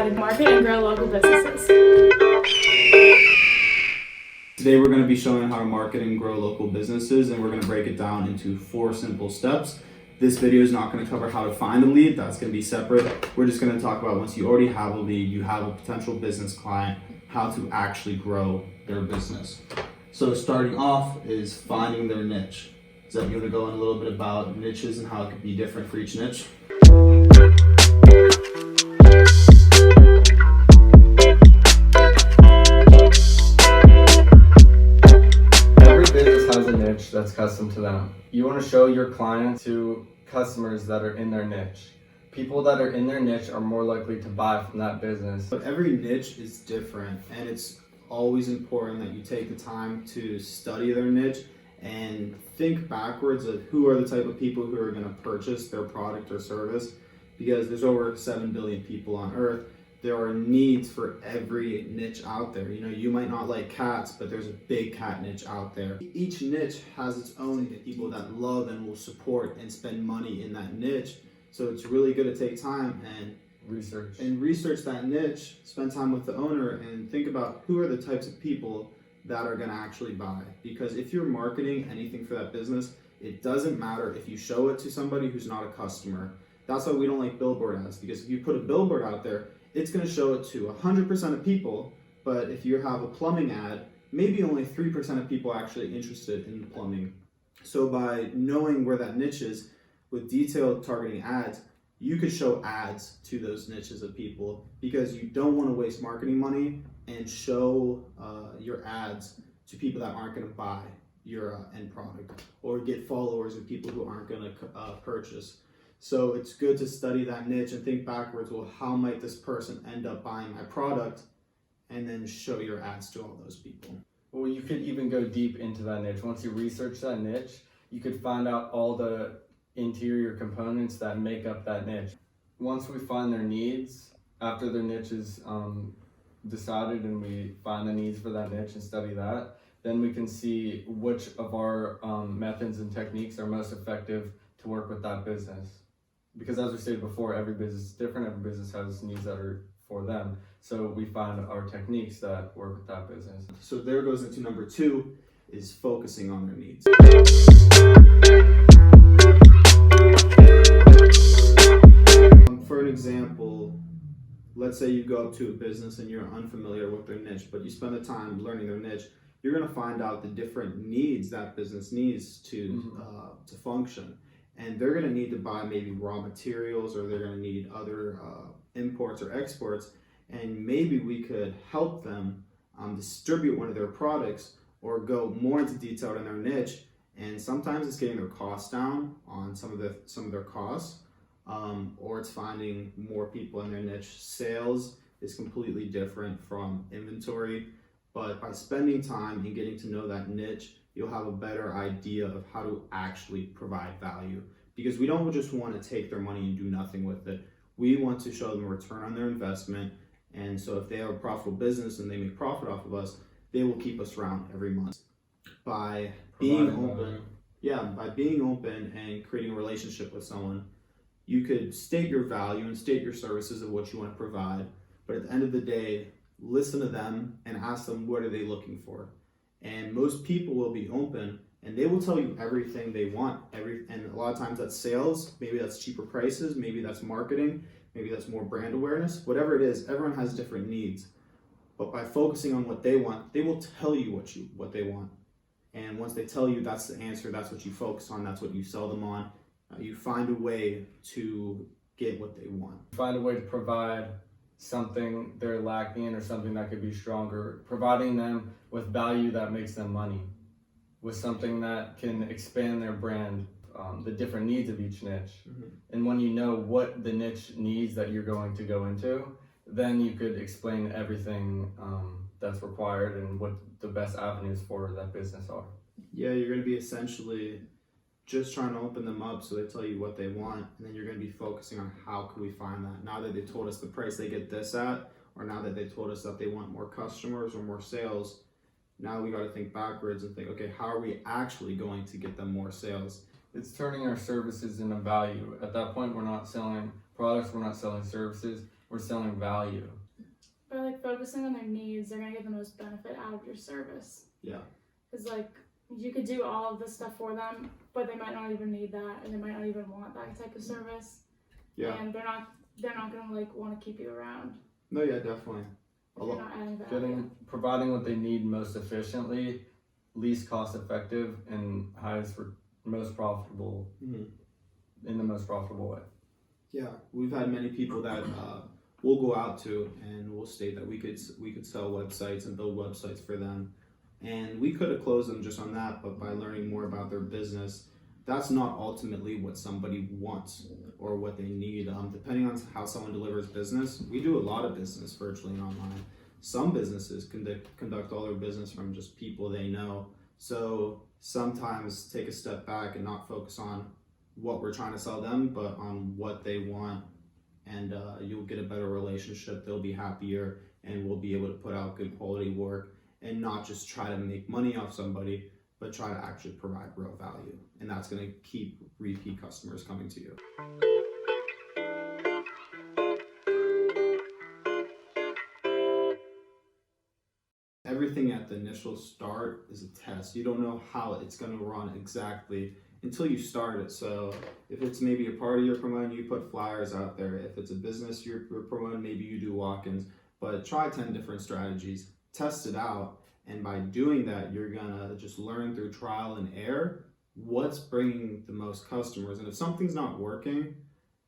how to market and grow local businesses. Today we're going to be showing how to market and grow local businesses, and we're going to break it down into 4 simple steps. This video is not going to cover how to find a lead. That's going to be separate. We're just going to talk about once you already have a lead, you have a potential business client, how to actually grow their business. So starting off is finding their niche. So you want to go in a little bit about niches and how it could be different for each niche. Every business has a niche that's custom to them. You want to show your clients to customers that are in their niche. People that are in their niche are more likely to buy from that business. But every niche is different, and it's always important that you take the time to study their niche and think backwards of who are the type of people who are going to purchase their product or service, because there's over 7 billion people on earth. There are needs for every niche out there. You know, you might not like cats, but there's a big cat niche out there. Each niche has its own people that love and will support and spend money in that niche. So it's really good to take time and research that niche, spend time with the owner, and think about who are the types of people that are going to actually buy. Because if you're marketing anything for that business, it doesn't matter if you show it to somebody who's not a customer. That's why we don't like billboard ads, because if you put a billboard out there, it's going to show it to 100% of people. But if you have a plumbing ad, maybe only 3% of people are actually interested in plumbing. So by knowing where that niche is with detailed targeting ads, you could show ads to those niches of people, because you don't want to waste marketing money and show your ads to people that aren't going to buy your end product, or get followers of people who aren't going to purchase. So it's good to study that niche and think backwards, well, how might this person end up buying my product, and then show your ads to all those people. Well, you could even go deep into that niche. Once you research that niche, you could find out all the interior components that make up that niche. Once we find their needs, after their niche is decided and we find the needs for that niche and study that, then we can see which of our methods and techniques are most effective to work with that business. Because as we stated before, every business is different, every business has needs that are for them. So we find our techniques that work with that business. So there goes into number 2, is focusing on their needs. For an example, let's say you go up to a business and you're unfamiliar with their niche, but you spend the time learning their niche. You're going to find out the different needs that business needs to function. And they're going to need to buy maybe raw materials, or they're going to need other imports or exports. And maybe we could help them distribute one of their products, or go more into detail in their niche. And sometimes it's getting their costs down on some of their costs, or it's finding more people in their niche. Sales is completely different from inventory, but by spending time and getting to know that niche, you'll have a better idea of how to actually provide value. Because we don't just want to take their money and do nothing with it. We want to show them a return on their investment. And so if they have a profitable business and they make profit off of us, they will keep us around every month. By being open and creating a relationship with someone, you could state your value and state your services of what you want to provide. But at the end of the day, listen to them and ask them, what are they looking for? And most people will be open, and they will tell you everything they want. And a lot of times that's sales, maybe that's cheaper prices, maybe that's marketing, maybe that's more brand awareness. Whatever it is, everyone has different needs. But by focusing on what they want, they will tell you what they want. And once they tell you that's the answer, that's what you focus on, that's what you sell them on. You find a way to get what they want. Find a way to provide something they're lacking in, or something that could be stronger, providing them with value that makes them money, with something that can expand their brand, the different needs of each niche. And when you know what the niche needs that you're going to go into, then you could explain everything that's required and what the best avenues for that business are. Yeah, you're going to be essentially just trying to open them up so they tell you what they want, and then you're going to be focusing on how can we find that. Now that they told us the price they get this at, or now that they told us that they want more customers or more sales, now we got to think backwards and think, okay, how are we actually going to get them more sales? It's turning our services into value. At that point, we're not selling products, we're not selling services. we're selling value. By like focusing on their needs, they're gonna get the most benefit out of your service. Yeah. Because like you could do all of this stuff for them, but they might not even need that, and they might not even want that type of service. Yeah. And they're not gonna like want to keep you around. No, yeah, definitely. If you're not adding value. Providing what they need most efficiently, least cost effective, and most profitable in the most profitable way. Yeah, we've had many people that we'll go out to and we'll state that we could sell websites and build websites for them, and we could have closed them just on that, but by learning more about their business, that's not ultimately what somebody wants or what they need. Depending on how someone delivers business, we do a lot of business virtually and online. Some businesses conduct all their business from just people they know. So sometimes take a step back and not focus on what we're trying to sell them, but on what they want, and you'll get a better relationship. They'll be happier, and we'll be able to put out good quality work and not just try to make money off somebody, but try to actually provide real value. And that's going to keep repeat customers coming to you. Everything at the initial start is a test. You don't know how it's going to run exactly until you start it. So if it's maybe a party you're promoting, you put flyers out there. If it's a business you're promoting, maybe you do walk-ins. But try 10 different strategies, test it out, and by doing that, you're gonna just learn through trial and error what's bringing the most customers. And if something's not working,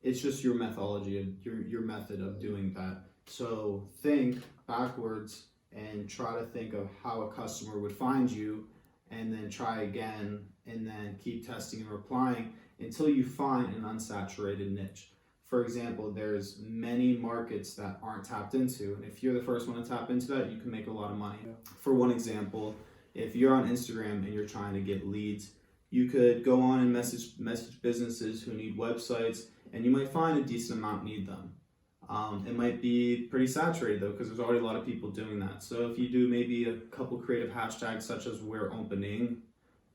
it's just your methodology, your method of doing that. So think backwards and try to think of how a customer would find you, and then try again, and then keep testing and replying until you find an unsaturated niche. For example, there's many markets that aren't tapped into, and if you're the first one to tap into that, you can make a lot of money. For one example, if you're on Instagram and you're trying to get leads, you could go on and message businesses who need websites, and you might find a decent amount need them. It might be pretty saturated though, because there's already a lot of people doing that. So if you do maybe a couple creative hashtags such as 𝘕𝐻𝐻𝑢𝑛𝐠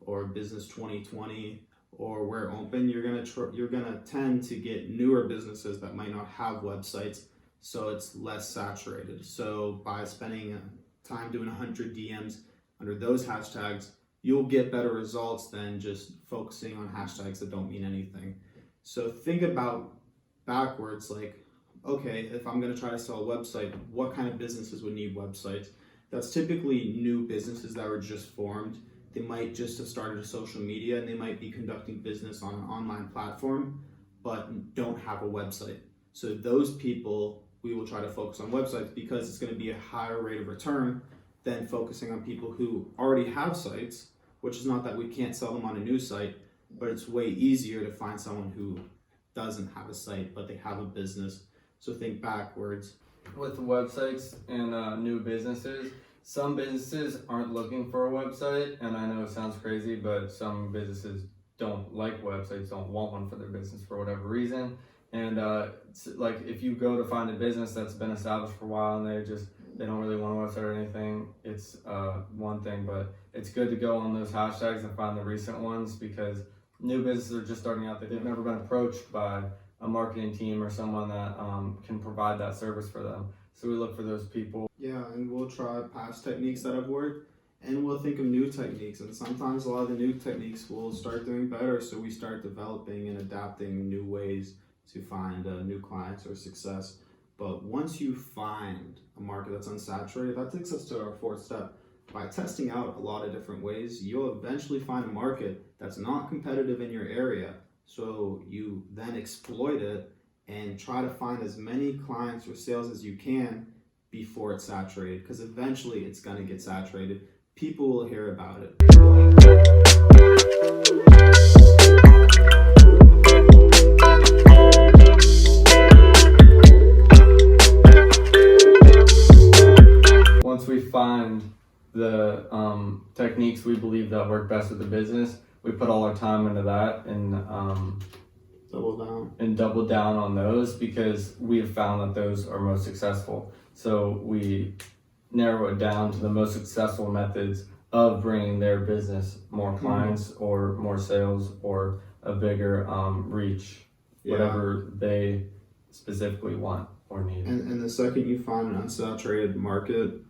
or business 2020 or 𝘕𝐻𝐻𝐻𝑢𝑛𝐠, you're gonna tend to get newer businesses that might not have websites, so it's less saturated. So by spending time doing 100 DMs under those hashtags, you'll get better results than just focusing on hashtags that don't mean anything. So think about backwards, like, okay, if I'm going to try to sell a website, what kind of businesses would need websites? That's typically new businesses that were just formed. They might just have started a social media, and they might be conducting business on an online platform, but don't have a website. So those people, we will try to focus on websites because it's going to be a higher rate of return than focusing on people who already have sites, which is not that we can't sell them on a new site, but it's way easier to find someone who doesn't have a site, but they have a business. So think backwards. With websites and new businesses, some businesses aren't looking for a website, and I know it sounds crazy, but some businesses don't like websites, don't want one for their business for whatever reason. And like if you go to find a business that's been established for a while and they don't really want a website or anything, it's one thing, but it's good to go on those hashtags and find the recent ones, because new businesses are just starting out. They've never been approached by a marketing team or someone that can provide that service for them. So we look for those people. Yeah, and we'll try past techniques that have worked, and we'll think of new techniques. And sometimes a lot of the new techniques will start doing better, so we start developing and adapting new ways to find new clients or success. But once you find a market that's unsaturated, that takes us to our fourth step. By testing out a lot of different ways, you'll eventually find a market that's not competitive in your area. So you then exploit it and try to find as many clients or sales as you can before it's saturated, because eventually it's going to get saturated. People will hear about it. Once we find the techniques we believe that work best with the business, we put all our time into that and double down on those, because we have found that those are most successful. So we narrow it down to the most successful methods of bringing their business more clients or more sales or a bigger reach, whatever they specifically want. or need. And the second you find an unsaturated market,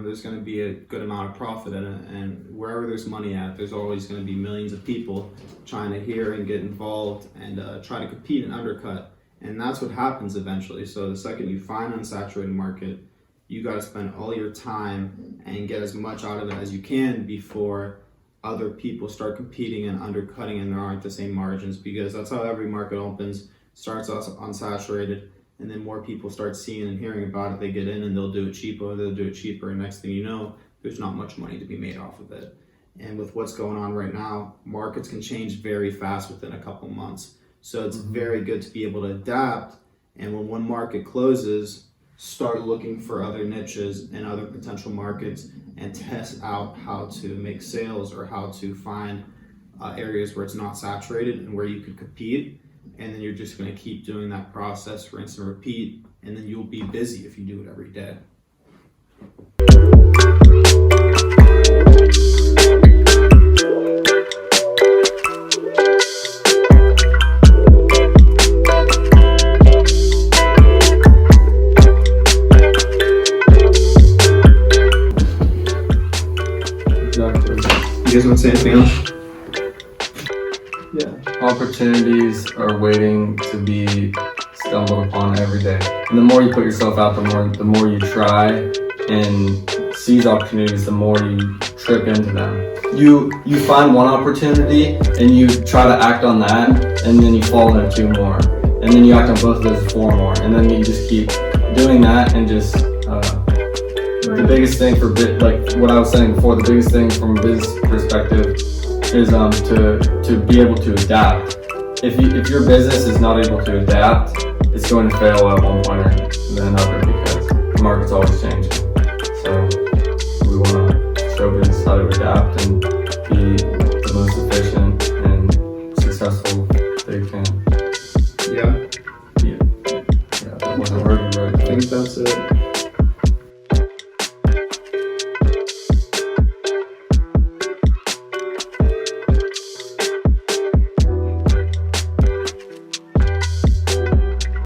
there's going to be a good amount of profit in it, and wherever there's money at, there's always going to be millions of people trying to hear and get involved and try to compete and undercut, and that's what happens eventually. So the second you find an unsaturated market, you got to spend all your time and get as much out of it as you can before other people start competing and undercutting and there aren't the same margins, because that's how every market opens. Starts off unsaturated, and then more people start seeing and hearing about it. They get in and they'll do it cheaper, and next thing you know, there's not much money to be made off of it. And with what's going on right now, markets can change very fast within a couple months. So it's very good to be able to adapt, and when one market closes, start looking for other niches and other potential markets and test out how to make sales or how to find areas where it's not saturated and where you could compete. And then you're just going to keep doing that process, rinse and repeat, and then you'll be busy if you do it every day. You guys want to say anything else? Yeah. Opportunities are waiting to be stumbled upon every day. And the more you put yourself out, the more you try and seize opportunities, the more you trip into them. You find one opportunity and you try to act on that, and then you fall into 2 more. And then you act on both of those 4 more. And then you just keep doing that, and just the biggest thing for like what I was saying before, the biggest thing from a business perspective is to be able to adapt. If your business is not able to adapt, it's going to fail at one point or another, because the market's always changing. So we want to show business how to adapt and be the most efficient and successful they can. Yeah. Yeah, that was a word you wrote. I think that's it.